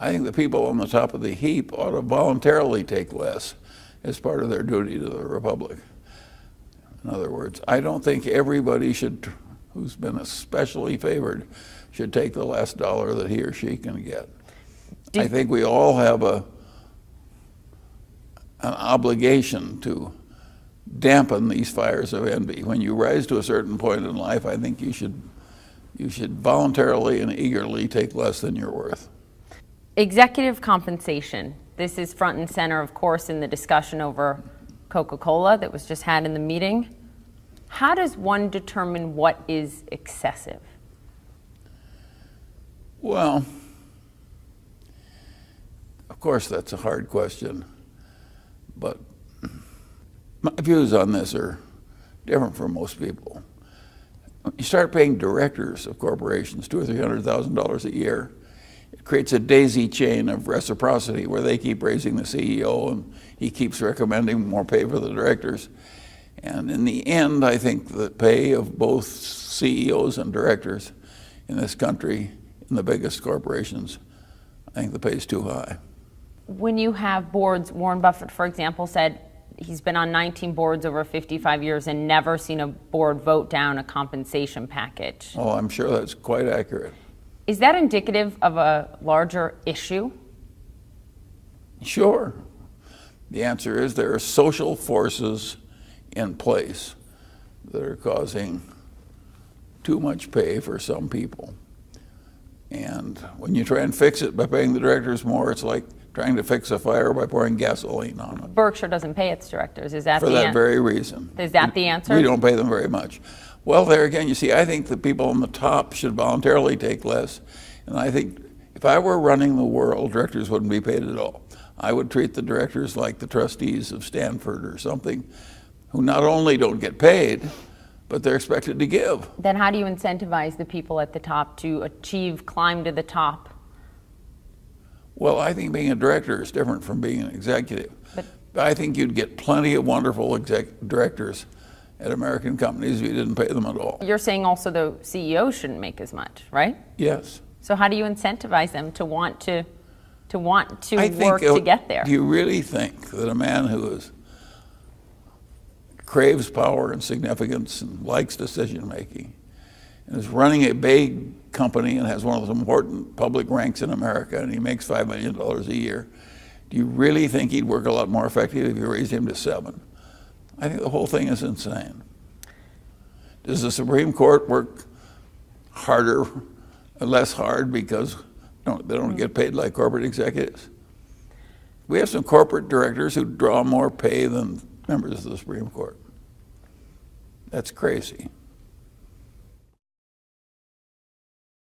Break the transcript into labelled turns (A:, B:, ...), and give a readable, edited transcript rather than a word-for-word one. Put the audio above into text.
A: I think the people on the top of the heap ought to voluntarily take less as part of their duty to the Republic. In other words, I don't think everybody who's been especially favored should take the last dollar that he or she can get. I think we all have an obligation to dampen these fires of envy. When you rise to a certain point in life, I think you should voluntarily and eagerly take less than you're worth.
B: Executive compensation. This is front and center, of course, in the discussion over Coca-Cola that was just had in the meeting. How does one determine what is excessive?
A: Well, of course, that's a hard question, but my views on this are different from most people. When you start paying directors of corporations $200,000 or $300,000 a year, it creates a daisy chain of reciprocity where they keep raising the CEO and he keeps recommending more pay for the directors. And in the end, I think the pay of both CEOs and directors in this country, in the biggest corporations, I think the pay is too high.
B: When you have boards, Warren Buffett, for example, said he's been on 19 boards over 55 years and never seen a board vote down a compensation package.
A: Oh, I'm sure that's quite accurate.
B: Is that indicative of a larger issue?
A: Sure. The answer is there are social forces in place that are causing too much pay for some people. And when you try and fix it by paying the directors more, it's like trying to fix a fire by pouring gasoline on it.
B: Berkshire doesn't pay its directors. Is that
A: for that very reason?
B: Is that the answer?
A: We don't pay them very much. Well, there again, you see, I think the people on the top should voluntarily take less. And I think if I were running the world, directors wouldn't be paid at all. I would treat the directors like the trustees of Stanford or something, who not only don't get paid, but they're expected to give.
B: Then how do you incentivize the people at the top to climb to the top?
A: Well, I think being a director is different from being an executive. But I think you'd get plenty of wonderful directors at American companies if you didn't pay them at all.
B: You're saying also the CEO shouldn't make as much, right?
A: Yes.
B: So how do you incentivize them to want to work to get there?
A: Do you really think that a man who craves power and significance and likes decision making and is running a big company and has one of the important public ranks in America and he makes $5 million a year, do you really think he'd work a lot more effectively if you raised him to 7? I think the whole thing is insane. Does the Supreme Court work harder, less hard because they don't get paid like corporate executives? We have some corporate directors who draw more pay than members of the Supreme Court. That's crazy.